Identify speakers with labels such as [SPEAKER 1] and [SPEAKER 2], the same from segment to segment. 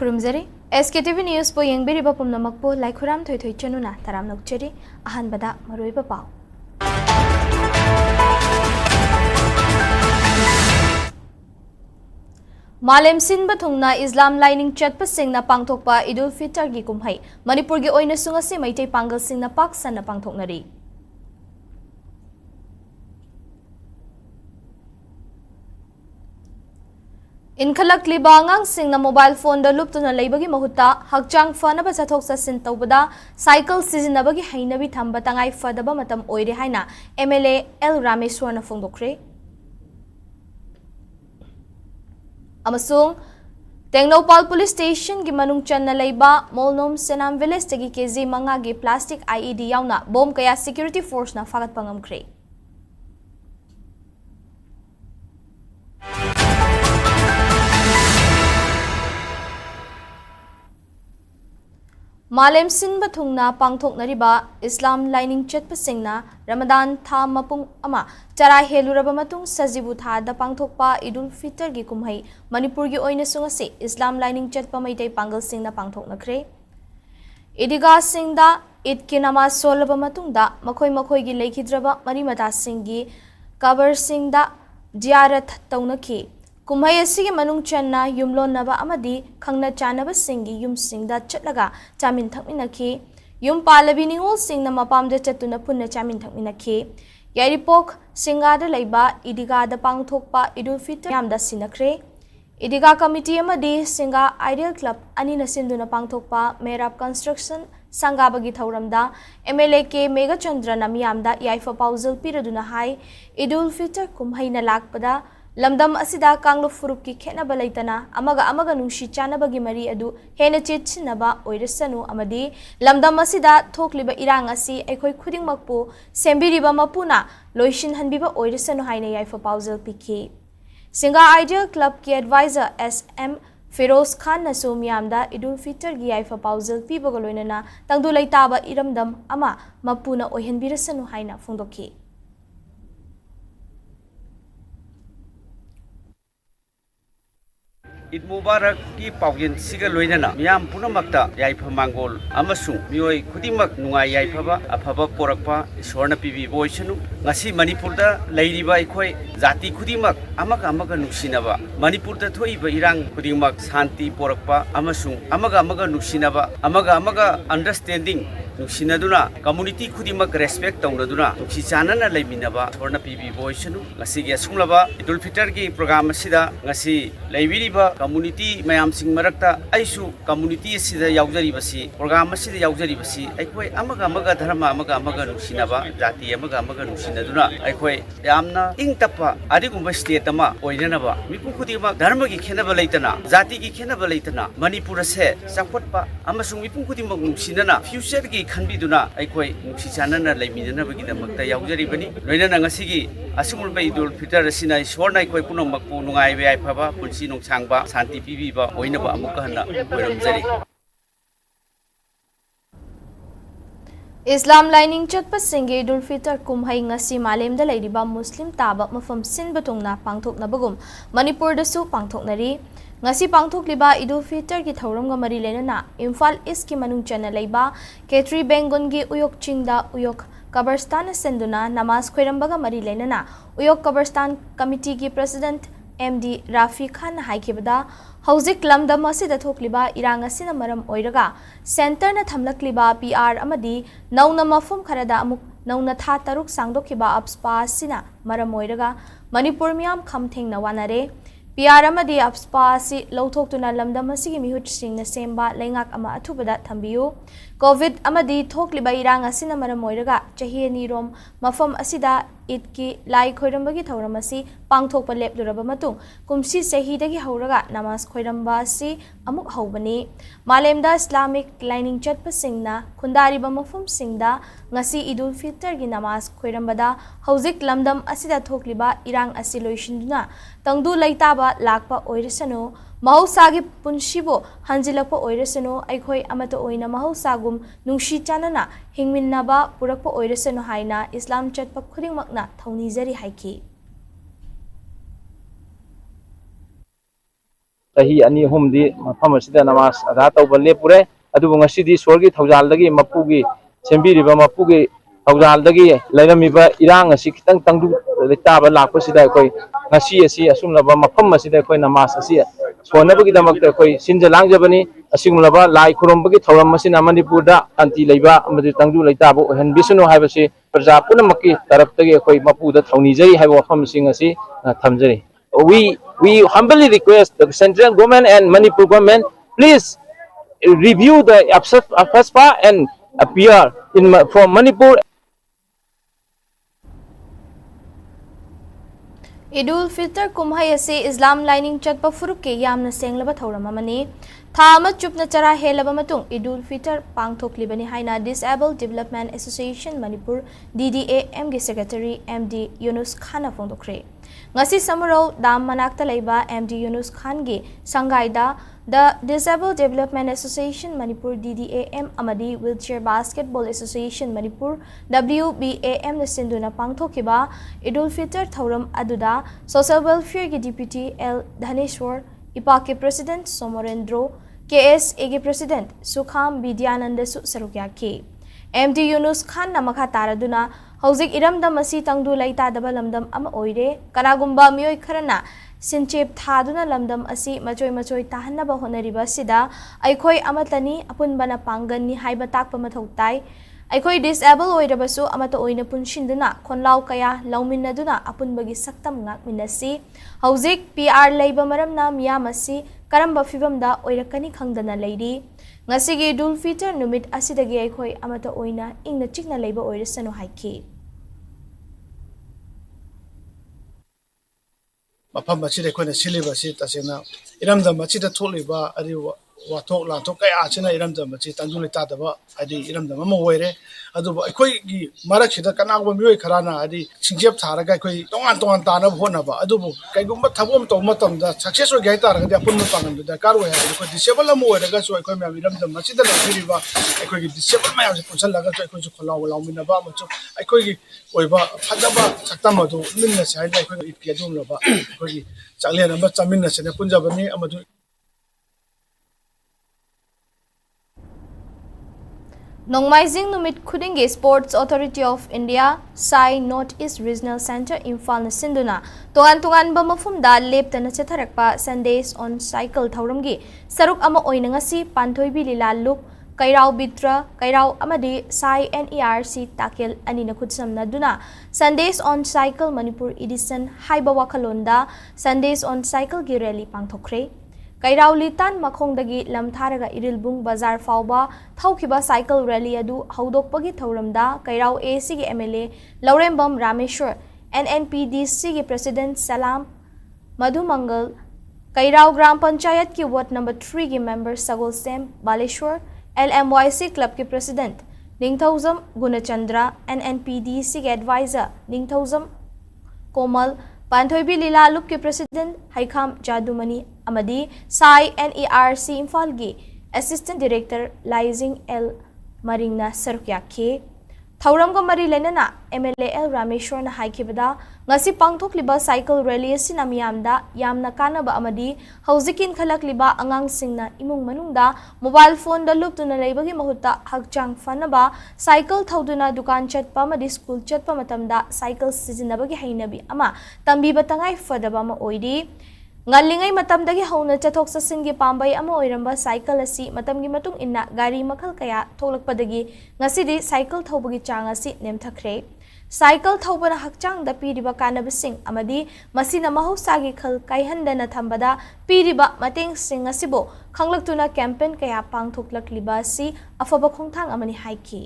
[SPEAKER 1] खुरुमजरी SKTV news पो येंगबिरिबा पुमनमकपो लाइखुराम थोय चनुना तराम नोकचरी अहानबदा मरुइबा पाव मालेम सिनबा थुंगना इस्लाम lining चटपा सिंगना पांगथोकपा ईदुल फितर की कुमहै मणिपुर की ओइना सुंगसी मैतै पांगल सिंगना पाक सन्ना पांगथोकनरी इनखलक्लिबा आंगांसिंगना मोबाइल फोन दा लुप्तुना लेबगी महुत्ता हकचांग फनबा चथोक चसिन तौबदा साइकिल सिजिनबगी हैनबी थंबा तंगाई फदबा मतम ओइरे हाइना MLA L रामेश्वरना फोंदोखरे अमसुंग टेंगनोपाल पुलिस स्टेशन की मनुंग चन्ना लेबा मोलनोम सेनाम विलेज तगी केजी मंगा गे प्लास्टिक IED यावना बोम कया सिक्योरिटी फोर्स ना फागत पंगमखरे मालेम सिनबा थुंगना पांगथोकनरिबा इस्लाम लाइनिंग चटपसिंगना रमदान था मपुंग अमा चरा हेलुरबा मतुंग सजिबु थादा पांगथोकपा ईदुल फितर की कुमहै मणिपुर की ओइना सुंगसे इस्लाम लाइनिंग चटपा मैतै पांगल सिंगना पांगथोकनखरे इदिगा सिंगदा ईद की नमाज सोलबा मतुंगदा मखोय मखोय की लेखिद्रबा मरिमता सिंगी कबर सिंगदा जियारत तौनखि कुमहै असिगे मनुंग चन्ना युमलोनबा अमदी खंगना चानबा सिंगी युमसिंगदा चटलगा चामिन थकमिनखि युम पालबी निंगोल सिंगना मपामदा चतुना पुन्ना चामिन थकमिनखि यारिपोक सिंगादा लैबा इदिगादा पांगथोकपा ईदुल फितर यामदा सिनखरे इदिगा कमिटी अमदी सिंगा आइडियल क्लब अनिना सिंदुना पांगथोकपा मेराब कंस्ट्रक्शन संगाबगी थौरमदा MLA के मेघचंद्रना मियामदा याइफा पाउजल पिरदुना हाई ईदुल फितर कुमहैना लाकपदा लमदम असिदा कांगलुप फुरुप की खेनबा लैतना अमगा नुंशी चानबगी मरी अदु हेना चेतसिनबा ओइरसनु अमदी लमदम असिदा थोकलिबा इरांग असि अखोय खुदिंगमकपु सेंबिरिबा मपुना लोइशिन हनबिबा ओइरसनु हाइना याइफा पाउजल पिखि सिंगा आइडियल क्लब की एडवाइजर SM फिरोज खान नसु मियामदा ईदुल फितर की याइफा पाउजल पिबगा लोइनना तंगदु लैताबा इरमदम अमा मपुना ओइहनबिरसनु हाइना फोंदोखि
[SPEAKER 2] ईद मुबारक की पाउजेन सिगा लोइनना मियाम पुनमक्ता याइफा मांगोल अमसु मियोय खुदिमक नुंगाई याइफाबा अफबा पोरकपा ईश्वरना पिबी बोइसनु ngasi मणिपुरदा लैरिबा अखोय जाति खुदिमक अमगा नुसिनबा मणिपुरदा थोइबा इरांग खुदिमक शांति पोरकपा अमसु अमगा नुसिनबा अमगा अंडरस्टैंडिंग नुसिनदुना कम्युनिटी खुदिमक रेस्पेक्ट तौनदुना नुसि चानना लैमिनबा ईश्वरना पिबी बोइसनु ngasi गे सुंगलबा ईदुल फितर की प्रोग्राम असिदा ngasi लैबिरिबा कम्युनिटी मयाम सिंग मरक्ता आइसु कम्युनिटी असिदा यावजरिबसी प्रोग्राम असिदा यावजरिबसी अखोय अमगा धर्म अमगा नुसिनबा जाति अमगा नुसिनदुना अखोय यामना इंगतपा आदिगुंबा स्टेट अमा ओइननबा मिपुं खुदिमा धर्म की खेनबा लैतना जाति की खेनबा लैतना मणिपुर से चाखोटपा अमसुंग मिपुं खुदिमा नुसिनना फ्यूचर की खनबिदुना अखोय नुसि चानना लैमिननबगिदमक्ता यावजरिबनी लोइनना ngasiगी असुमुलबा ईदुल फितर असिना ईश्वरना अखोय पुनमकपु नुंगाइबे याइफाबा पुंसी नुंगसांगबा शांति पीबीबा ओइनबा अमुका हन्ना ओइरमजरी
[SPEAKER 1] इस्लाम लाइनिंग चटपा सिंगे ईदुल फितर कुमहै ngasi मालेमदा लैरिबा मुस्लिम ताबा मफम सिनबा थोंगना पांगथोकनबगुम मणिपुरदसु पांगथोकनरी ngasi पांगथोकलिबा ईदुल फितर की थौरमगा मरी लेनना इम्फाल ईस्ट की मनुंग चना लैबा केट्री बेंगोन की उयोग चिंगदा उयोग कब्रस्तान सेंदुना नमाज खोइरमबगा मरी लेनना उयोग कब्रस्तान कमिटी की प्रेसिडेंट MD राफी खान हाइखिबदा हौजिक लमदम असिदा थोकलिबा इरांग असिना मरम ओइरगा सेंटर ना थमलक्लिबा PR अमदी नौना मफुम खरदा अमुक नौना था तरुक सांगदोखिबा अपस्पा सिना मरम ओइरगा मणिपुर मियाम खमथेंगना वानारे PR अमदी अपस्पा असि लौथोक्तुना लमदम असिगी मिहुत सिंगना सेंबा लेंगाक अमा अथुबदा थंबियु कोविड अमदी थोकलिबा इरांग असिना मरम ओइरगा चही निरोम मफम असिदा ईद की लाई खोइरमबगी थौरमसी पांगथोकपा लेपलुरबा मतुंग कुमसी चहीदगी हौरगा नमाज खोइरमबा असि अमुक हौबनी मालेमदा इस्लामिक लाइनिंग चटपा सिंगना खुंदारिबा मफम सिंगदा ngasi ईदुल फितर की नमाज खोइरमबदा हौजिक लमदम असिदा थोकलिबा इरांग असि लोइशिनदुना तंगदु लैताबा लाकपा ओइरसनु महौसागी पुंसिबो हंजिलकपा ओइरसनु अखोय अमत ओइना महौसागुम नुंशी चानना हिंगमिन्नबा पुरकपा ओइरसनु हाइना इस्लाम चटपा खुदिंगमकना थौनिजरी हाइखि
[SPEAKER 3] chahi ani hum di mafam asida namas adha tawba lepure adubu ngasidi sorgi thawjal dagi mapugi sembiriba mapugi thawjal dagi lairamiba irang asi kitang tangdu taba lakpa sida koi ngasi asi asumnaba mafam asida koi namas asi sonabagi damakta koi sinjalang jabani asingulaba lai khurombagi thawram masina manipurda anti leiba amadi tangdu leitaba ohen bisunu haibasi praja punamaki taraptagi koi mapuda thawnijai haiba wafam sing asi thamjari. We humbly request the central government and Manipur government, please review the FSPA and appear from Manipur.
[SPEAKER 1] Idul Fitr kumhai ase Islam lining chatpa furuke yamna senglaba thauram amani tha ama chupna chara helaba matung Idul Fitr pangthoklibani haina Disabled Development Association Manipur DDAM ge secretary MD Yunus Khan phongdokre ngasi samaro dam manakta leiba MD Yunus Khan ge sangaida the Disabled Development Association Manipur DDAM amadi Wheelchair Basketball Association Manipur WBAM na sinduna pangthokiba Idul Fitr thauram aduda Social Welfare ge Deputy L Dhaneshwar IPA ke President Somorendro KSA ge President Sukham Vidyananda su sarukya ke MD Yunus Khan na makha taraduna hauzik iramdam asi tangdu laita daba lamdam ama oire kanagumba mioi kharana sinchep thaduna lamdam asi machoi tahanaba honariba sida aikhoi amatani apunbana panganni haiba takpa mathau tai aikhoi disable oirabasu amata oina punshinduna khonlaw kaya lawminnaduna apunbagi saktam ngak minasi hauzik PR leiba maramna miyam asi karamba fibamda oirakani khangdana leiri ngasigi Idul Fitr numit asidagi aikhoi amata oina ingna chikna leiba oirasanu haiki
[SPEAKER 4] mafam asida koina siliba si tasena iramdam asida tholiba ari wathok lathok kaya achina iramdam asi tangdule tadaba adi iramdam ama oire aduba aikoi gi marak sida kanagba mioi kharana adi singjep tharaga aikoi tongan tana honaba adubu kaigumba thabom to matamda success oi gai taraga apun pangan da kar oi aikoi disable ama oiraga so aikoi ma iramdam asida lathiriba aikoi gi disable ma yamse punsal laga so aikoi su kholaw lawmina ba ma aikoi gi oiba phajaba saktam adu minna sai aikoi itke dumlaba aikoi chakle namba chaminna sene punjabani amadu
[SPEAKER 1] Nongmaizing numit khudingi Sports Authority of India Sai North East Regional Center Imphal na sinduna tungan ba mafumda leptana chatharakpa Sundays on Cycle thauramgi saruk ama oina ngasi panthoibi lilalup kairau bitra kairau amadi Sai NERC takel anina khudsamna duna Sundays on Cycle Manipur edition haiba wakhalonda Sundays on Cycle gi rally pangthokre Kairau litan makhongdagi lamtharaga irilbung bazar fauba thaukiba cycle rally adu haudokpagi thauramda Kairau AC gi MLA Laurembam Rameshwar NNPDC gi President Salam Madhumangal Kairau Gram Panchayat ki Ward number 3 gi member Sagol Sem Baleshwar LMYC Club ki President Ningthauzam Gunachandra NNPDC gi Advisor Ningthauzam Komal Panthoibi Lilalup ke President Haikham Jadumani Amadi Sai NERC Imphal gi Assistant Director Lizing L Maringna Sarukya ke Thauramga mari lenana MLA L Rameshwar na haikibada ngasi pangthokliba cycle rally asina miyamda yamna kanaba amadi hauzikin khalakliba angang singna imung manungda mobile phone da luptuna leibagi mahutta hakchang fanaba cycle thauduna dukan chatpa amadi school chatpa matamda cycle sizinabagi hainabi ama tambi batangai fadaba ma oidi ngallingai matamdagi hauna chathok sasingi pambai ama oiramba cycle asi matamgi matung inna gari makhal kaya tholakpadagi ngasidi cycle thobagi chang asi nemthakre cycle thobana hakchang da piriba kanabasing amadi masina mahausagi khal kaihandana thambada piriba mateng sing asibo khanglaktuna campaign kaya pangthoklakliba si afaba khongthang amani haiki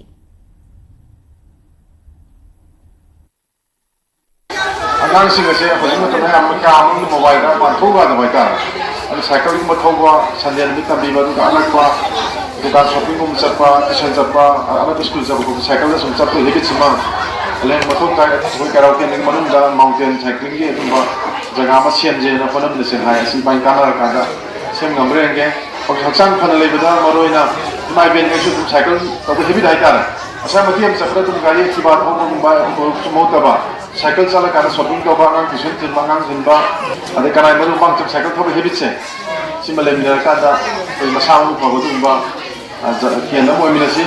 [SPEAKER 5] Angangsing kasi hojik matana yam kaamang mobile da panthoga da baita ani cycle ki mathogwa sandian mi tambi ba du anakwa dukan shopping kum chapa tuition chapa ana school chapa ko cycle da sum chapa hege chima len mathog ka hoi karaoke ning manung da mountain cycling ge tumba jaga ma sian je na phonam le sen hai asi bai kana ka da sem ngamre nge hakchang phana le bada maroina mai ben ge su cycle to heavy dai ta asa matiam chakra tum gari ki ba hom ba ko mota ba cycle chala kana shopping to ba ngang tuition tin ba ngang tin ba ade kana maru bang chak cycle thobe hebit che ꯁꯤꯃ ꯂꯩꯃꯤꯟꯅꯔꯀꯥꯟꯗ ꯑꯩꯈꯣꯏ ꯃꯁꯥ ꯃꯎ ꯐꯕ ꯑꯗꯨꯒꯨꯝꯕ ꯀꯦꯟ ꯑꯃ ꯑꯣꯏꯃꯤꯟꯅꯁꯤ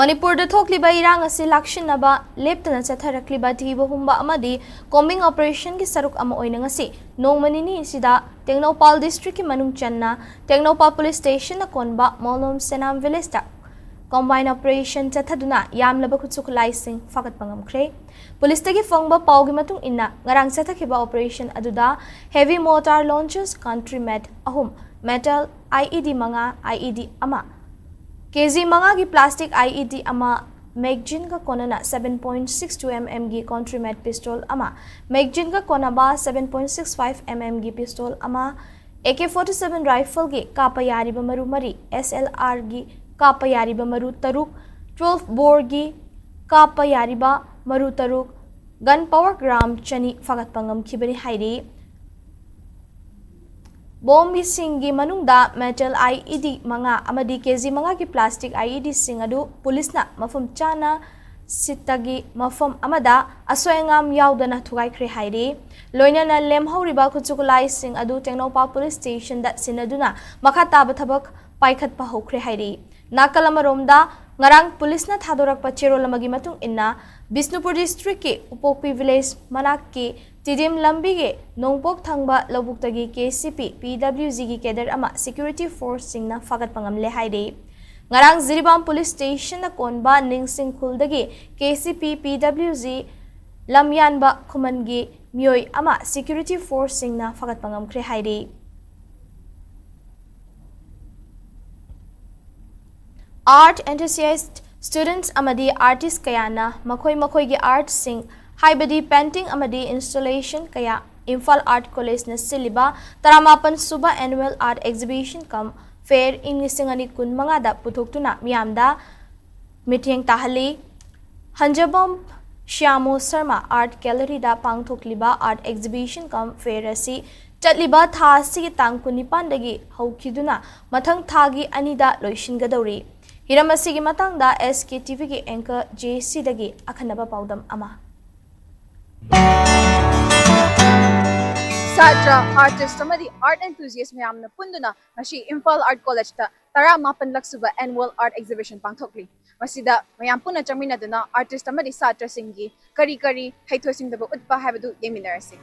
[SPEAKER 1] ꯃꯅꯤꯄꯨꯔꯗ ꯊꯣꯛꯂꯤꯕ ꯏꯔꯥꯡ ꯑꯁꯤ ꯂꯥꯛꯁꯤꯟꯅꯕ ꯂꯦꯞꯇꯅ ꯆꯠꯊꯔꯛꯂꯤꯕ ꯊꯤꯕ ꯍꯨꯝꯕ ꯑꯃꯗꯤ ꯀꯣꯝꯕꯤꯡ ꯑꯣꯄꯔꯦꯁꯟꯒꯤ ꯁꯔꯨꯛ ꯑꯃ ꯑꯣꯏꯅ ꯉꯁꯤ ꯅꯣꯡꯃ ꯅꯤꯅꯤ ꯑꯁꯤꯗ ꯇꯦꯡꯅꯧꯄꯥꯜ ꯗꯤꯁꯇ꯭ꯔꯤꯛꯀꯤ ꯃꯅꯨꯡ ꯆꯟꯅ ꯇꯦꯡꯅꯧꯄꯥꯜ ꯄꯨꯂꯤꯁ ꯁ꯭ꯇꯦꯁꯟꯅ ꯀꯣꯟꯕ ꯃꯣꯂꯣꯝ ꯁꯦꯅꯥꯝ ꯚꯤꯂꯦꯖꯇ ꯀꯣꯝꯕꯥꯏꯟ ꯑꯣꯄꯔꯦꯁꯟ ꯆꯠꯊꯗꯨꯅ ꯌꯥꯝꯂꯕ ꯈꯨꯠꯁꯨ ꯈꯨꯠꯂꯥꯏꯁꯤꯡ ꯐꯥꯒꯠꯄ ꯉꯝꯈ꯭ꯔꯦ ꯄꯨꯂꯤꯁꯇꯒꯤ ꯐꯪꯕ ꯄꯥꯎꯒꯤ ꯃꯇꯨꯡ ꯏꯟꯅ ꯉꯔꯥꯡ ꯆꯠꯊꯈꯤꯕ ꯑꯣꯄꯔꯦꯁꯟ ꯑꯗꯨꯗ ꯍꯦꯚꯤ ꯃꯣꯔꯇꯥꯔ ꯂꯣꯟꯆꯔꯁ ꯀꯟꯇ꯭ꯔꯤ ꯃꯦꯠ 3 ꯃꯦꯇꯜ IED 5 IED 1 केजी 5 की प्लास्टिक IED अमा मैगजीन का कोनना 7.62 mm की कॉन्ट्रीमेट पिस्टल अमा मैगजीन का कोनबा 7.65 mm की पिस्टल अमा AK-47 राइफल की कापयारी बमरु मरी SLR की कापयारी बमरु तरुक 12 बोर की कापयारी बमरु तरुक गन पावर ग्राम चनी फगत पंगम खिबनी हाइरी बॉम्बी सिंगी मनुंगदा मेटल IED 5 अमदी केजी 5 की प्लास्टिक IED सिंग अदु पुलिसना मफम चाना सितगी मफम अमदा असोयंगाम यावदना थुगाइख्रे हाइरी लोइनना लेमहौरिबा खुचुकुलाई सिंग अदु टेक्नोपा पुलिस स्टेशन दा सिनदुना मखा ताब थबक पाइखतपा हौख्रे हाइरी नाकलमरोमदा ngarang पुलिसना थादोरकपा चेरोलमगी मतुंग इन्ना बिष्णुपुर डिस्ट्रिक्ट के उपोकपी विलेज मनाक के तिदिम लंबी के नोंगपोक थंगबा लबुक्तगी KCP PWG की केडर अमा सिक्योरिटी फोर्स सिंगना फागत पंगमले हाइरे ngarang जिरिबाम पुलिस स्टेशन ना कोनबा निंगसिंग खुलदगी KCP PWG लमयानबा खुमनगी मियोय अमा सिक्योरिटी फोर्स सिंगना फागत पंगमख्रे हाइरे आर्ट एंथुसियास्ट स्टूडेंट्स अमदी आर्टिस्ट कयाना मखोय मखोय की आर्ट सिंग हाइबदी पेंटिंग अमदी इंस्टॉलेशन कया इम्फाल आर्ट कॉलेज न सिलिबा 38 सुबा annual art exhibition cum fair इंग्लिसिंग कुन मंगादा पुथोक्तुना मियामदा मिटिंग ताहली हंजबम श्यामो शर्मा आर्ट गैलरी दा पांगथोकलिबा आर्ट एग्जिबिशन कम फेयर असि चटलिबा था सि तांग 19 दगी हौखिदुना मथंग थागी अनिदा लोइशिनगदौरी हिरम असिगी मतंगदा SKTV की एंकर JC दगी अखनबा पाउदम अमा
[SPEAKER 6] Satra artist samadi art enthusiast mayamna punduna mashi Imphal Art College ta 18 laksuba annual art exhibition pangthokli masida mayam puna chaminaduna artist amadi satra singgi kari kari haithosingdaba utpa habadu yeminarasi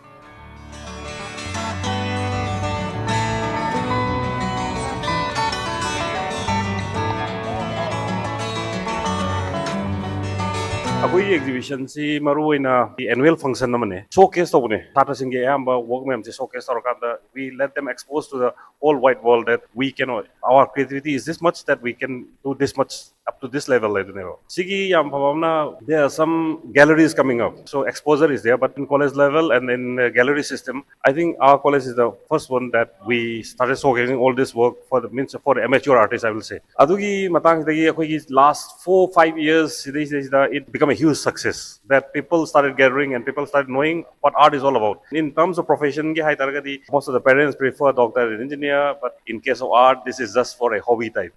[SPEAKER 7] अखोई exhibition से मरुइना annual function नमने showcase तोबने साथा सिंगे आंबा work ma'am से showcase तोरकांदा we let them expose to the whole wide world that we can our creativity is this much that we can do this much up to this level I don't know sigi yam phamna there are some galleries coming up so exposure is there but in college level and in gallery system I think our college is the first one that we started showcasing all this work for the means for the amateur artists I will say adugi matang dagi akhoi last 4-5 years it became a huge success that people started gathering and people started knowing what art is all about. In terms of profession, most of the parents prefer doctor and engineer, but in case of art, this is just for a hobby type.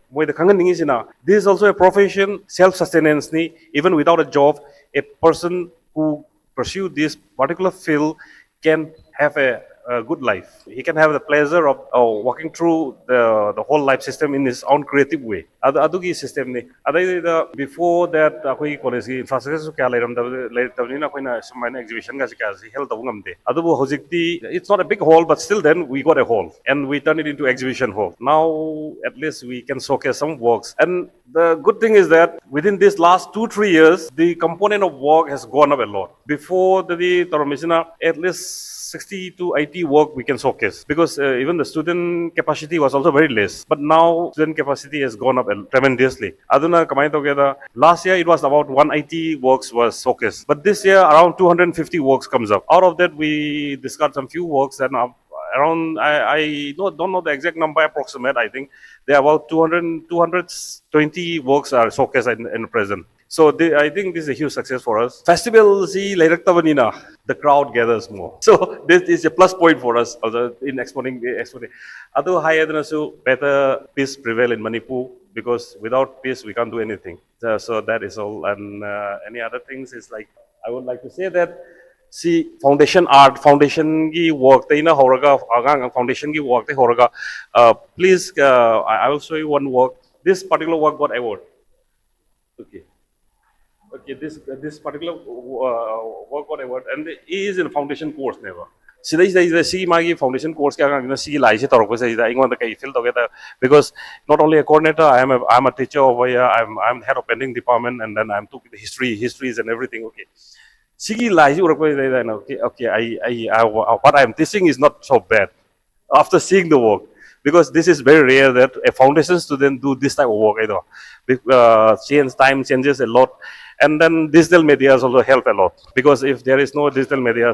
[SPEAKER 7] This is also a profession, self-sustenance. Even without a job, a person who pursue this particular field can have a good life. He can have the pleasure of walking through the whole life system in his own creative way. Adugi system ni. Before that, akoi college infrastructure su kya leiram tabni na koi na samay exhibition ga kya held tabungam de. Adubu hojikti it's not a big hall but still then we got a hall and we turn it into exhibition hall. Now at least we can showcase some works and the good thing is that within this last 2-3 years the component of work has gone up a lot. Before the Toromishina at least 60 to 80 work we can showcase because even the student capacity was also very less but now student capacity has gone up tremendously aduna kamai together last year it was about 180 works was showcased but this year around 250 works comes up out of that we discard some few works and around I don't know the exact number approximate I think there are about 220 works are showcased in present. So I think this is a huge success for us. Festival the crowd gathers more. So this is a plus point for us in exporting. Although higher than so better peace prevail in Manipur because without peace we can't do anything. So that is all. And any other things is like I would like to say that See foundation art, foundation ki work te ina horaga agang foundation ki work te horaga. Please, I will show you one work. This particular work got award. Okay. Okay, this particular work got award, and it is in foundation course never. Sida see my foundation course kya na see lai se tarok se ida ingon kai feel together because not only a coordinator, I'm a teacher over here. I'm head of pending department, and then I'm took the histories and everything. Okay. Sigi lai se okay. What I'm teaching is not so bad after seeing the work, because this is very rare that a foundation student do this type of work either. Time changes a lot, and then digital media also help a lot, because if there is no digital media,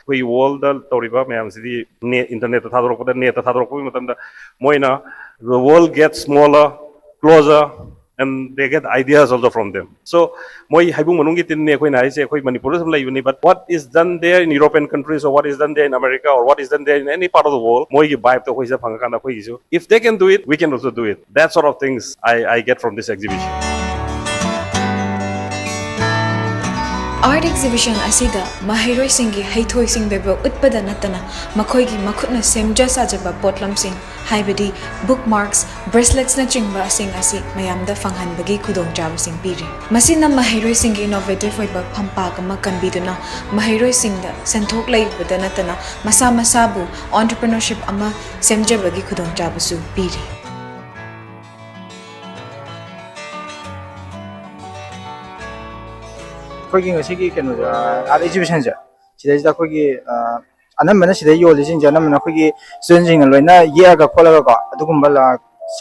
[SPEAKER 7] we world toriba mayam sidi internet thadrok net thadrok matamda moina the world gets smaller, closer, and they get ideas also from them. So, moi haibung manungi tinne koi na say koi Manipur layuni, but what is done there in European countries, or what is done there in America, or what is done there in any part of the world, moi vibe to koi sa phangkana koi isu. If they can do it, we can also do it. That sort of things I get from this exhibition.
[SPEAKER 8] Art exhibition asida mahiroi singi haithoi sing bebo utpada natana makhoi gi makhutna semja sajaba potlam sing haibadi bookmarks bracelets na chingba sing asi mayamda fanghanbagi khudong jab sing piri masina mahiroi singi innovative oiba phampa kama kanbiduna mahiroi singda senthok lai bada natana masa masabu entrepreneurship ama semjabagi khudong jab su piri
[SPEAKER 9] ꯑꯩꯈꯣꯏꯒꯤ ꯉꯁꯤꯒꯤ ꯀꯩꯅꯣꯁꯦ art ꯑꯦꯛꯖꯤꯕꯤꯁꯟꯁꯦ ꯁꯤꯗꯩꯁꯤꯗ ꯑꯩꯈꯣꯏꯒꯤ ꯑꯅꯝꯕꯅ ꯁꯤꯗ ꯌꯣꯜꯂꯤꯁꯤꯡꯁꯦ ꯑꯅꯝꯕꯅ ꯑꯩꯈꯣꯏꯒꯤ ꯁ꯭ꯇꯨꯗꯦꯟꯁꯤꯡꯅ ꯂꯣꯏꯅ ꯌꯦꯛꯑꯒ ꯈꯣꯠꯂꯒꯀꯣ ꯑꯗꯨꯒꯨꯝꯕ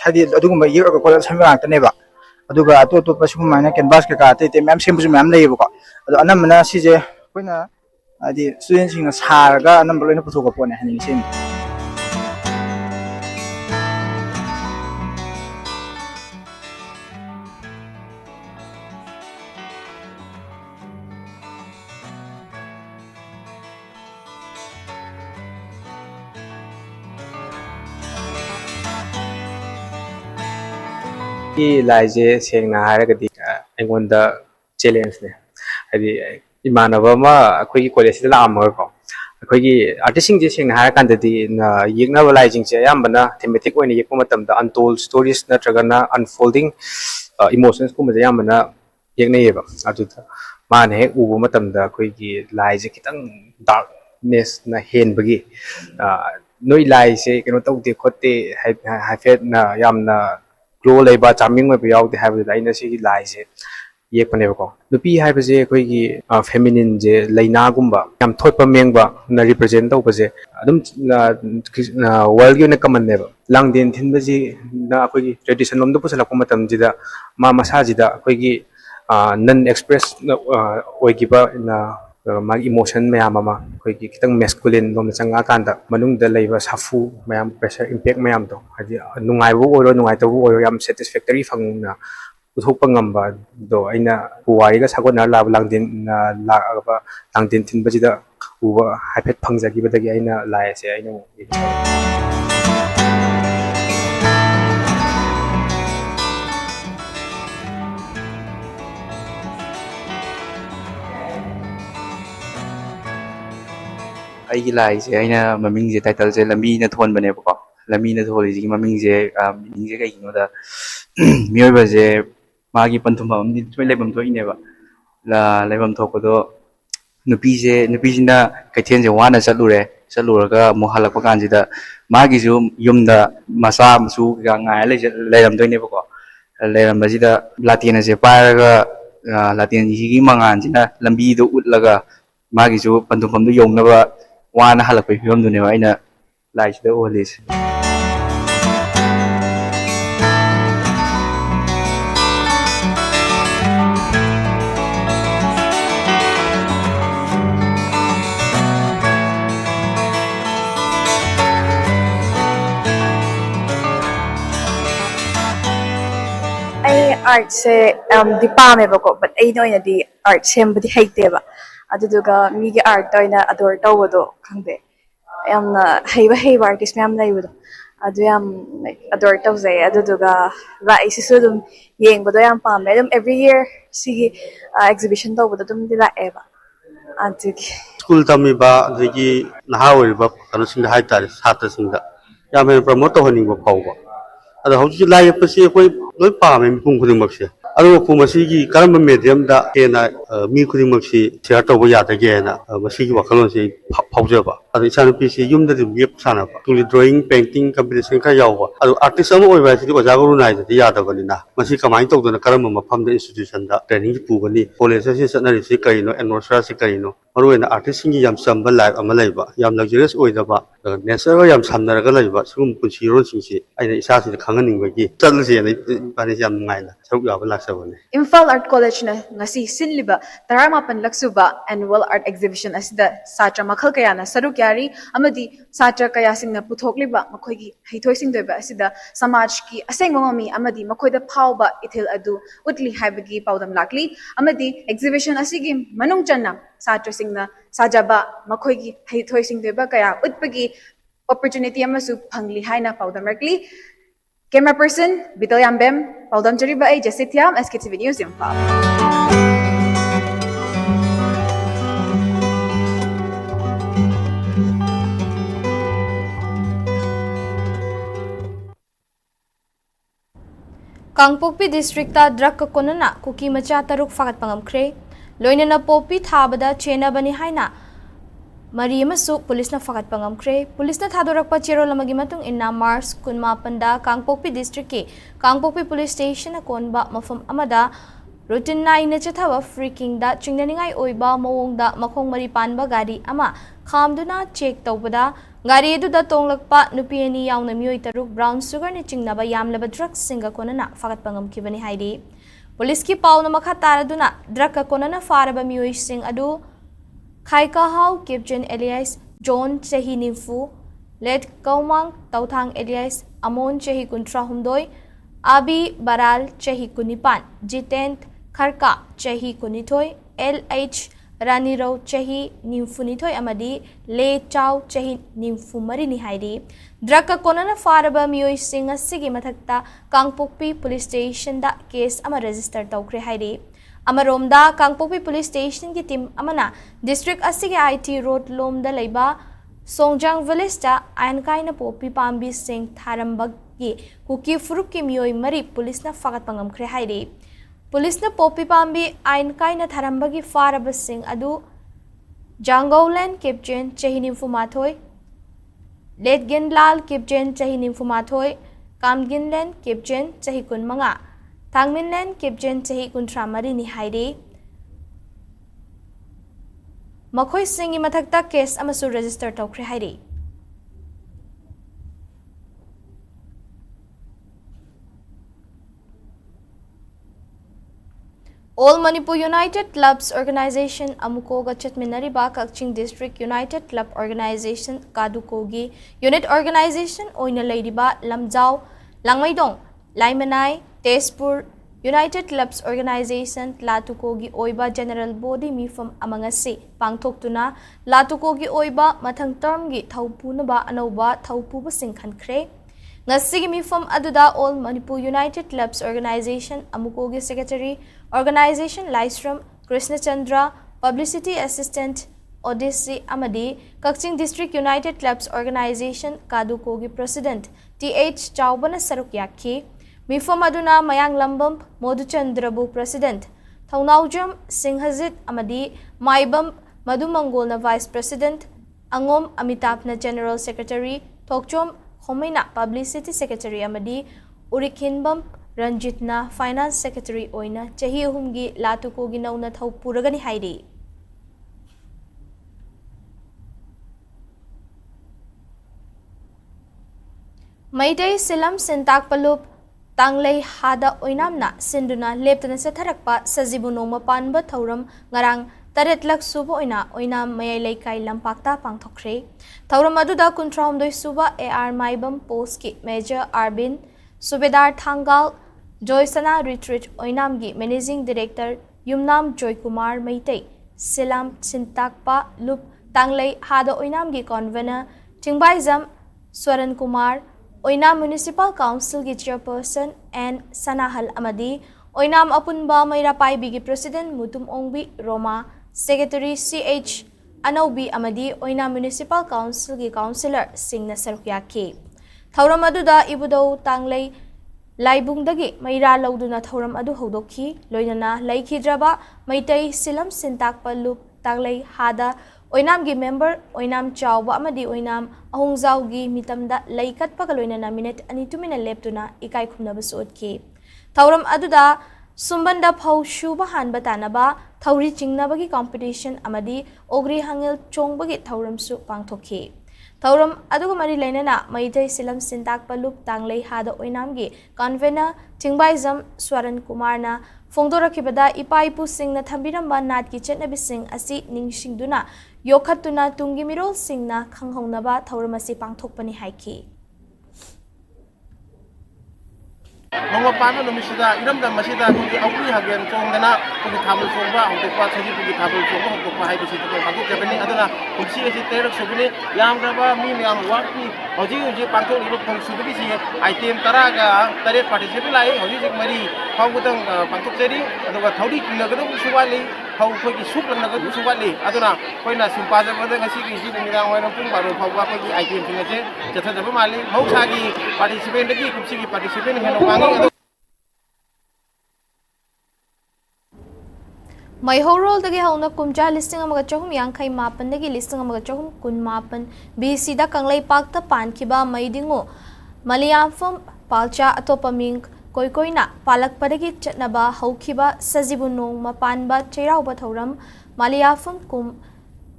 [SPEAKER 9] ꯍꯥꯏꯗꯤ ꯑꯗꯨꯒꯨꯝꯕ ꯌꯦꯛꯑꯒ ꯈꯣꯠꯂꯒ ꯁꯦꯝꯕ ꯉꯥꯛꯇꯅꯦꯕ ꯑꯗꯨꯒ ꯑꯇꯣꯞ ꯑꯇꯣꯞꯄ ꯁꯤꯒꯨꯝꯕꯥꯏꯅ ꯀꯦꯟꯚꯥꯁ ꯀꯩꯀꯥ ꯑꯇꯩ ꯑꯇꯩ ꯃꯌꯥꯝ ꯁꯦꯝꯕꯁꯨ ꯃꯌꯥꯝ ꯂꯩꯌꯦꯕꯀꯣ ꯑꯗꯣ ꯑꯅꯝꯕꯅ ꯁꯤꯁꯦ ꯑꯩꯈꯣꯏꯅ ꯍꯥꯏꯗꯤ ꯁ꯭ꯇꯨꯗꯦꯟꯁꯤꯡꯅ ꯁꯥꯔꯒ ꯑꯅꯝꯕ ꯂꯣꯏꯅ ꯄꯨꯊꯣꯛꯄ ꯄꯣꯠꯅꯦ ꯍꯥꯏꯅꯤꯡꯉꯤ ꯁꯦꯝꯕ
[SPEAKER 10] ꯂꯥꯏꯁꯦ ꯁꯦꯡꯅ ꯍꯥꯏꯔꯒꯗꯤ ꯑꯩꯉꯣꯟꯗ ꯆꯦꯂꯦꯟꯖꯅꯦ ꯍꯥꯏꯗꯤ ꯏꯃꯥꯟꯅꯕ ꯑꯃ ꯑꯩꯈꯣꯏꯒꯤ ꯀꯣꯂꯦꯖꯁꯤꯗ ꯂꯥꯛꯑꯝꯃꯒꯀꯣ ꯑꯩꯈꯣꯏꯒꯤ ꯑꯥꯔꯇꯤꯁꯁꯤꯡꯁꯦ ꯁꯦꯡꯅ ꯍꯥꯏꯔꯀꯥꯟꯗꯗꯤ ꯌꯦꯛꯅꯕ ꯂꯥꯏꯁꯤꯡꯁꯦ ꯑꯌꯥꯝꯕꯅ ꯊꯤꯃꯦꯇꯤꯛ ꯑꯣꯏꯅ ꯌꯦꯛꯄ ꯃꯇꯝꯗ ꯑꯟꯇꯣꯜ ꯁ꯭ꯇꯣꯔꯤꯁ ꯅꯠꯇ꯭ꯔꯒꯅ ꯑꯟꯐꯣꯜꯗꯤꯡ ꯏꯃꯣꯁꯟꯁꯀꯨꯝꯕꯁꯦ ꯑꯌꯥꯝꯕꯅ ꯌꯦꯛꯅꯩꯌꯦꯕ ꯑꯗꯨꯗ ꯃꯥꯅ ꯍꯦꯛ ꯎꯕ ꯃꯇꯝꯗ ꯑꯩꯈꯣꯏꯒꯤ ꯂꯥꯏꯁꯦ ꯈꯤꯇꯪ ꯗꯥꯔꯛꯅꯦꯁꯅ ꯍꯦꯟꯕꯒꯤ ꯅꯣꯏ ꯂꯥꯏꯁꯦ ꯀꯩꯅꯣ ꯇꯧꯗꯦ ꯈꯣꯠꯇꯦ ꯍꯥꯏꯐꯦꯠꯅ ꯌꯥꯝꯅ ꯒ꯭ꯂꯣ ꯂꯩꯕ ꯆꯥꯔꯃꯤꯡ ꯑꯣꯏꯕ ꯌꯥꯎꯗꯦ ꯍꯥꯏꯕꯗꯨꯗ ꯑꯩꯅ ꯁꯤꯒꯤ ꯂꯥꯏꯁꯦ ꯌꯦꯛꯄꯅꯦꯕꯀꯣ ꯅꯨꯄꯤ ꯍꯥꯏꯕꯁꯦ ꯑꯩꯈꯣꯏꯒꯤ ꯐꯦꯃꯤꯅꯤꯟꯁꯦ ꯂꯩꯅꯥꯒꯨꯝꯕ ꯌꯥꯝ ꯊꯣꯠꯄ ꯃꯦꯡꯕꯅ ꯔꯤꯄ꯭ꯔꯖꯦꯟ ꯇꯧꯕꯁꯦ ꯑꯗꯨꯝ ꯋꯥꯔꯜꯒꯤ ꯑꯣꯏꯅ ꯀꯃꯟꯅꯦꯕ ꯂꯥꯡꯗꯦꯟ ꯊꯤꯟꯕꯁꯤꯅ ꯑꯩꯈꯣꯏꯒꯤ ꯇ꯭ꯔꯦꯗꯤꯁꯟ ꯂꯣꯝꯗ ꯄꯨꯁꯜꯂꯛꯄ ꯃꯇꯝꯁꯤꯗ ꯃꯥ ꯃꯁꯥꯁꯤꯗ ꯑꯩꯈꯣꯏꯒꯤ ꯅꯟ ꯑꯦꯛꯁꯄ꯭ꯔꯦꯁ ꯑꯣꯏꯈꯤꯕ ꯃꯥꯒꯤ ꯏꯃꯣꯁꯟ ꯃꯌꯥꯝ ꯑꯃ ꯑꯩꯈꯣꯏꯒꯤ ꯈꯤꯇꯪ ꯃꯦꯁꯀꯨꯂꯤꯟ ꯂꯣꯝꯗ ꯆꯪꯉꯛꯑꯀꯥꯟꯗ ꯃꯅꯨꯡꯗ ꯂꯩꯕ ꯁꯥꯐꯨ ꯃꯌꯥꯝ ꯄ꯭ꯔꯦꯁꯔ ꯏꯝꯄꯦꯛ ꯃꯌꯥꯝꯗꯣ ꯍꯥꯏꯗꯤ ꯅꯨꯡꯉꯥꯏꯕ ꯑꯣꯏꯔꯣ ꯅꯨꯡꯉꯥꯏꯇꯕ ꯑꯣꯏꯔꯣ ꯌꯥꯝ ꯁꯦꯇꯤꯁꯐꯦꯛꯇꯔꯤ ꯐꯪꯅ ꯎꯠꯊꯣꯛꯄ ꯉꯝꯕꯗꯣ ꯑꯩꯅ ꯄꯨꯋꯥꯔꯤꯒ ꯁꯥꯒꯣꯟꯅꯔ ꯂꯥꯛꯑꯕ ꯂꯥꯡꯗꯦꯟ ꯊꯤꯟꯕꯁꯤꯗ ꯎꯕ ꯍꯥꯏꯐꯦꯠ ꯐꯪꯖꯈꯤꯕꯗꯒꯤ ꯑꯩꯅ ꯂꯥꯏ ꯑꯁꯦ ꯑꯩꯅ
[SPEAKER 11] ꯑꯩꯒꯤ ꯂꯥꯏꯁꯦ ꯑꯩꯅ ꯃꯃꯤꯡꯁꯦ ꯇꯥꯏꯇꯜꯁꯦ ꯂꯝꯕꯤꯅ ꯊꯣꯟꯕꯅꯦꯕꯀꯣ ꯂꯝꯕꯤꯅ ꯊꯣꯜꯂꯤꯁꯤꯒꯤ ꯃꯃꯤꯡꯁꯦ ꯃꯤꯅꯤꯡꯁꯦ ꯀꯩꯒꯤꯅꯣꯗ ꯃꯤꯑꯣꯏꯕꯁꯦ ꯃꯥꯒꯤ ꯄꯟꯊꯨꯡꯐꯝ ꯑꯃꯗꯤ ꯁꯣꯏ ꯂꯩꯐꯝ ꯊꯣꯛꯏꯅꯦꯕ ꯂꯩꯐꯝ ꯊꯣꯛꯄꯗꯣ ꯅꯨꯄꯤꯁꯤꯅ ꯀꯩꯊꯦꯜꯁꯦ ꯋꯥꯅ ꯆꯠꯂꯨꯔꯒ ꯑꯃꯨꯛ ꯍꯜꯂꯛꯄ ꯀꯥꯟꯁꯤꯗ ꯃꯥꯒꯤꯁꯨ ꯌꯨꯝꯗ ꯃꯆꯥ ꯃꯁꯨ ꯀꯩꯀꯥ ꯉꯥꯏꯔ ꯂꯩꯔꯝꯗꯣꯏꯅꯦꯕꯀꯣ ꯂꯩꯔꯝꯕꯁꯤꯗ ꯂꯥꯇꯦꯟ ꯑꯁꯦ ꯄꯥꯏꯔꯒ ꯂꯥꯇꯦꯟꯁꯤꯒꯤ ꯃꯉꯥꯟꯁꯤꯅ ꯂꯝꯕꯤꯗꯣ ꯎꯠꯂꯒ ꯃꯥꯒꯤꯁꯨ ꯄꯟꯊꯨꯡꯐꯝꯗꯣ ꯌꯧꯅꯕ ꯋꯥꯅ ꯍꯜꯂꯛꯄꯒꯤ ꯐꯤꯕꯝꯗꯨꯅꯦꯕ ꯑꯩꯅ ꯂꯥꯏꯁꯤꯗ ꯎꯍꯜꯂꯤꯁꯦ
[SPEAKER 6] art se di pamebako but aino ina di art sembudi heiteba aduduga migi art oina adore tawado khangde yamna heiba artist ma'am laibudo adu yam like adore tawzai aduduga rai sisu dum yengbado yam pame dum every year sigi exhibition tawbado dum di laeba ꯑꯗꯨꯒꯤ
[SPEAKER 12] school तमीबा अदगी नहा ओरिबा कनसिंग high तारे छात्र सिंगदा याम हेन promote तौहनिंग फाउबा अदो हौजि लाई यपसि अखोई लोय पामे मिपुम खुदिमक्से अदो मफुमसिगी करम medium दा हेना मी खुदिमक्सि शेयर तौबा यादगे हेना मसिगी वखलोनसि फाउजबा अदो इसानुपिसि युमददि मेप सानाबा तुलि ड्राइंग पेंटिंग कंपटीशन का यावबा अदो आर्टिस्ट अमा ओइबा सिदि ओजा गुरु नाइदि यादबनिना मसि कमाइन तौदना करम मफमदा इंस्टीट्यूशन दा ट्रेनिंग पुगनी कॉलेज से चतनरिसि करिनो एनवर्सरा से करिनो मरुएना आर्टिस्ट सिंगी याम चंबा लाइफ अमा लैबा याम लग्जरियस ओइदबा नेचर याम सामनरगा लैबा सुगुम पुंसिरोन सिंगसि आइना इसासि खंगनिंबगी चलसे नै पानि याम नुंगाइना सरुक याबा लाक्सबने
[SPEAKER 6] Imphal Art College na ngasi sinliba 18 laksuba annual art exhibition asida satra makhal kaya na saruk yari amadi satra kaya singna puthokliba makhoigi haithoi singdoiba asida samaj ki asengma mami amadi makhoida phauba ithil adu utli haibagi paudam lakli amadi exhibition asigi manung channa satra singna sajaba makhoigi haithoi singdoiba kaya utpagi opportunity amasu phangli haina paudam rakli. Camera person Bital Yambem, Paudam Jariba ay Jessitiam, Sktv'S News Imphal.
[SPEAKER 1] Kangpokpi districta drug ka konana kuki macha taruk fagat pangamkre loinana popi thabada chena bani haina Mari amasu pulis na fagat pangamkre pulis na thadorakpa chero lamagi matung inna Mars kunmapanda Kangpokpi district ke Kangpokpi police station na konba mafam amada routine na ina chathawa freaking da chingnaningai oiba mawongda makhong mari panba gari ama khamduna check tawbada gari edu da tonglakpa nupi ani yauna mioi taruk brown sugar ni chingnaba yamlaba drugs singa konana fagat pangamkibani haidi police ki pauna makha taraduna drug ka konana faraba mioi sing adu Khaika Hau Kipchen alias John Chehi Nimfu Let Kaumang Tautang alias Amon Chehi Kuntra Humdoi Abi Baral Chehi Kunipan Jitent Kharka Chehi Kunitoi LH Rani Rao Chehi Nimfunitoi Amadi Le Chow Chehi Nimfumari Nihaidi Draka Konana Faraba Mioi Singa Sigi Matakta Kangpokpi Police Station da case ama register Taukre Haidi Amaromda Kangpokpi Police Station ki team amana district asige IT road lomda leiba Songjang village ta ainkai na popi pambi sing tharambagi kuki furuk ki mioi mari police na fagat pangamkre haide police na popi pambi ainkai na tharambagi faraba sing adu Jangaulen Kipchen Chehinim Fumathoi Letgen Lal Kipchen Chehinim Fumathoi Kamginlen Kipchen Chehikun Manga Tangminlen Kipchen Chehi Kuntramari ni haide Makhoi singi mathakta case amasu register tawkre haide All Manipur United Clubs Organization Amukoga Chatminariba Kakching District United Club Organization Kadukogi Unit Organization Oina Ladiba Lamjau Langmaidong Laimanai Tezpur United Clubs Organization Latukogi Oiba General Body Mifam Amangasi Pangtoktuna Latukogi Oiba Mathang Termgi Thaupunaba Anoba Thaupuba Singkhankre Ngasigi Mifam Aduda All Manipur United Clubs Organization Amukogi Secretary Organization Lystrom Krishna Chandra Publicity Assistant Odyssey Amadi Kakching District United Clubs Organization Kadukogi President TH Chaubana Sarukyaki Mifam Aduna Mayang Lambam Moduchandrabu President Thaunaujam Singhazit Amadi Maibam Madumangol na Vice President Angom Amitabh na General Secretary Tokchom Homaina Publicity Secretary Amadi Urikinbam Ranjit na Finance Secretary Oina Chahi Humgi Latukogi Nauna Thaupuragani Haidi Maitay Silam Sintak Palup Tanglay Hada Oinamna Sinduna Leptana Satharakpa Sazibu Noma Panba Thauram Ngarang Taretlak Suba Oina Oinam Mayalay Kai Lampakta Pangthokre Thauram Aduda Kuntram Doi Suba AR Maibam Poski Major Arbin Subedar Thangal Joysana Retreat Oinamgi Managing Director Yumnam Joy Kumar Maitay Silam Sintakpa Lup Tanglay Hada Oinamgi Convener Tingbaizam Swaran Kumar Oinam Municipal Council ki Chairperson and Sanahal Amadi Oinam Apunba Mayrapai Bigi President Mutum Ongbi Roma Secretary CH Anaubi amadi Oina Municipal Council gi Councillor singna saruk yaki. Thauram aduda ibudau tanglei Laibungdagi Maira Lauduna Thoram Adu Hodokhi, Loinana, Laikidraba, Maitai Silam Sintak Palup, Tanglei Hada, Oinam gi member, Oinam Chauba Amadi Oinam, Ahungzau gi Mitamda, Laikat Pagaloina minute Anitumina Leptuna, Ikai Kumnabasotki. Thoram Aduda, Sumbanda Pau Shuba Han Batanaba, Tauri Chingnabagi competition Amadi, Ogri Hangil Chongbagi Thoram Su Pangtoki. Thauram aduga mari lainana Maitai Silam Sintak Palup Tanglei Hada Oinamgi convener Tingbaizam Swaran Kumarna Fongdorakibada Ipaipu Singna Thambiramba Natki Chetnabising asi Ningsingduna Yokhatuna Tungi Mirol Singna Khanghongnaba Thauramasi Pangthokpani haiki.
[SPEAKER 13] Nongma pano numisida iramda masida kuki auri hagen chongdana kuki thabul chongba hokpa thoji kuki thabul chongba hokpa hai bisi to pangok jabani aduna kumsi esi terok sobini yamraba mi yam wakti hoji hoji pangok ilo phong subini si item taraga tare participate lai hoji jik mari phawgudang pangok cheri aduga thodi kinagadu suwali phau khoi sup lanagadu suwali aduna koina simpaja bada ngasi ki ji nirang hoina pung baro phawwa khoi item thingase chatha jaba mali housagi participant ki kumsi ki participant heno wangi
[SPEAKER 1] Mai horol dagi hauna kumja listing amaga chahum yangkai mapan dagi listing amaga chahum kun mapan BC da kanglai pakta pan kiba maidingo Maliamfam palcha atopaming koikoina palak padagi chatnaba haukiba sajibunong mapanba chairauba thoram Maliafam kum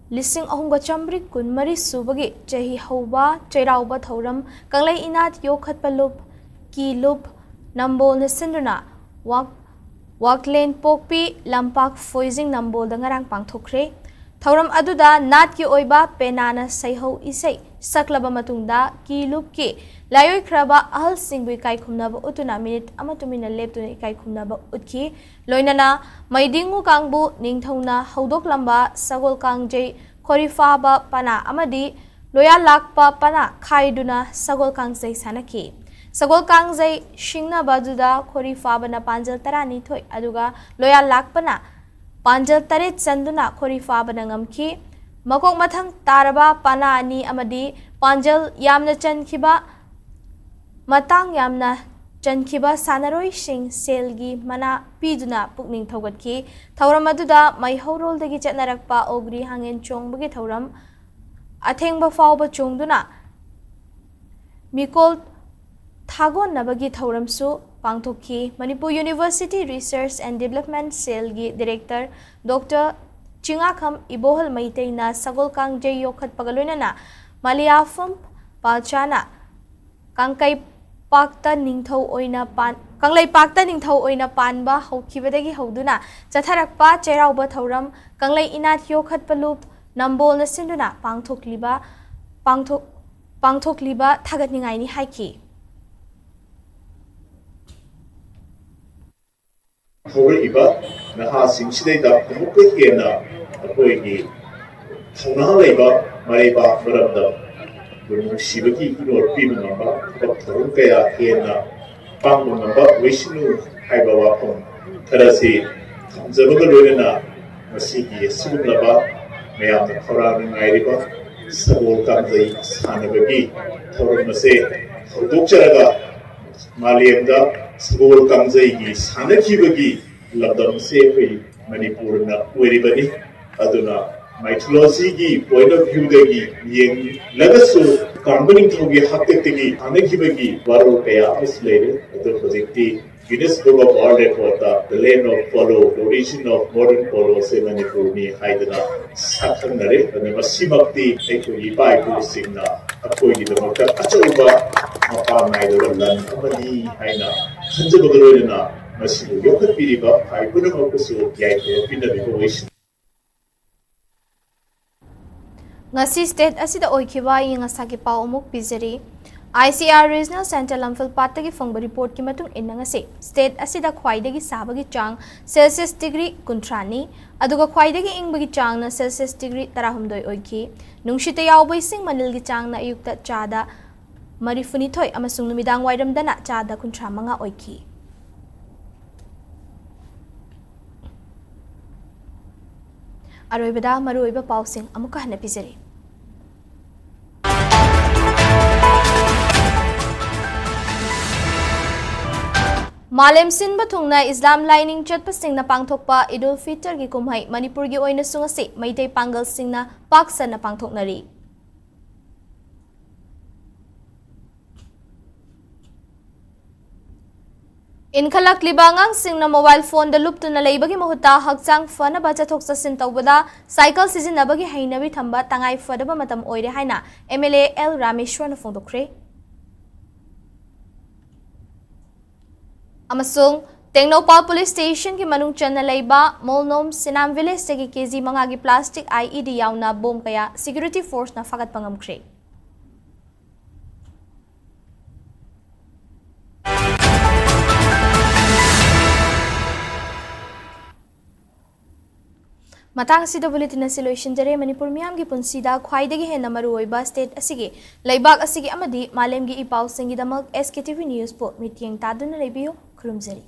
[SPEAKER 1] listing ahunga chambri kun mari subagi chahi hauba chairauba thoram kanglai inat yokhat palup ki lup nambol nesenduna Waklen Pokpi Lampak Foizing Nambol Dangarang Pangthokre Thauram aduda nat ki oiba penana saiho isai saklaba matungda ki lup ki layoi khraba ahal singbui kai khumnaba utuna minute amatumina leptuna kai khumnaba utki loinana maidingu kangbu ningthauna hodok lamba sagol kangjei khorifaba pana amadi loya lakpa pana khaiduna sagol kangjei sanaki Sagol kangjai shingna baduda khori fabana panjal tarani thoi aduga loya lakpana panjal taret sanduna khori fabana ngamki makok mathang taraba pana ani amadi panjal yamna chankhiba matang yamna chankhiba sanaroi sing selgi mana piduna pukning thogatki thauram aduda mai horol dagi chatnarakpa ogri hangen chongbagi thauram athengba fawba chongduna mikol Thagon Nabagi Thauramsu Pangtokhi Manipur University Research and Development Cell gi Director Dr. Chingakham Ibohal Maiteina Sagol Kangjai Yokhat Pagaloinana Maliafam Palchana Kangkai Pakta Ningthau Oina Pan Kanglai Pakta Ningthau Oina Panba Haukibadagi Hauduna Chatharakpa Chairauba Thauram Kanglai Inat Yokhat Palup Nambol Nasinduna Pangthokliba Thagatningai ni haiki
[SPEAKER 14] ꯍꯧꯔꯛꯏꯕ ꯅꯍꯥꯁꯤꯡꯁꯤꯗꯩꯗ ꯑꯃꯨꯛꯀ ꯍꯦꯟꯅ ꯑꯩꯈꯣꯏꯒꯤ ꯊꯧꯅꯥ ꯂꯩꯕ ꯃꯔꯩꯕꯥꯛ ꯃꯔꯝꯗ ꯅꯨꯡꯁꯤꯕꯒꯤ ꯏꯅꯣꯠ ꯄꯤꯕ ꯉꯝꯕ ꯊꯕꯛ ꯊꯧꯔꯝ ꯀꯌꯥ ꯍꯦꯟꯅ ꯄꯥꯡꯕ ꯉꯝꯕ ꯑꯣꯏꯁꯅꯨ ꯍꯥꯏꯕ ꯋꯥꯐꯝ ꯈꯔꯁꯤ ꯊꯝꯖꯕꯒ ꯂꯣꯏꯅꯅ ꯃꯁꯤꯒꯤ ꯑꯁꯤꯒꯨꯝꯂꯕ ꯃꯌꯥꯝꯅ ꯈꯧꯔꯥꯡꯅ ꯉꯥꯏꯔꯤꯕ ꯁꯒꯣꯜ ꯀꯥꯡꯖꯩ ꯁꯥꯟꯅꯕꯒꯤ ꯊꯧꯔꯝ ꯑꯁꯤ ꯍꯧꯗꯣꯛꯆꯔꯒ ꯃꯥꯂꯦꯝꯗ Sagol Kangjai Sanakibagi Ladam Sefi Manipurna Weribani Aduna mythology gi point of view dagi yeng lagasu combining thogi haketigi anakibagi waro kaya aslere adu projecti Guinness Book of World Record the land of polo the origin of modern polo se Manipur ni haidana sakhanare ane masimakti ekoi pai pulisingna akoi gi damakta achauba mapa naidora lan amani haina hanjabagaloina masibu yokapiriba haipuna makusu yaiko pinabigo wish
[SPEAKER 1] Ngasi state asida oikiba inga saki pau umuk pizari ICR Regional Center Lamphal Patagi Fongba report ki matung inna ngasi state asida khwaidagi sabagi chang Celsius degree kuntrani aduga khwaidagi ingbagi chang na Celsius degree 16 oiki nungshita yawbai sing manilgi chang na ayukta chada marifuni thoi amasung numidang wairam dana chada kuntra manga oiki ꯑꯔꯣꯏꯕꯗ ꯃꯔꯨꯑꯣꯏꯕ ꯄꯥꯎꯁꯤꯡ ꯑꯃꯨꯛꯀ ꯍꯟꯅ ꯄꯤꯖꯔꯤ मालेम सिनबा थुंगना इस्लाम lining चटपसिंगना पांगथोकपा Eid ul Fitr की कुमहै मणिपुर की ओइना सुंगसे Meitei Pongal सिंगना पाकसना पांगथोकनरी इनखलक्लिबा आंगांसिंगना mobile phone दा लुप्तुना लेबगी महुता हक्चांग फनबा चथोक चसिन तौबदा cycle सिजिनबगी हैनबी थंबा तंगाई फदबा मतम ओइरे हाइना MLA L Rameswaram फोंदोखरे अमसुंग टेंगनोपाल police station की मनुंग चन्ना लेबा मोलनोम सिनाम विलेज से केजी मंगा की प्लास्टिक आईईडी यावना बोम कया सिक्योरिटी फोर्स ना फगत पंगमख्रे मतंग सिदा बुलेटिन असि लोइसिनजरे मणिपुर मियाम की पुंसीदा ख्वाइदगी हेना मरुओइबा स्टेट असिगे लैबाक असिगे अमदी मालेम की इपाउ सिंगिदमक एसकेटीवी न्यूज़ पो मिटिंग तादुना लेबियो खुरुमजरी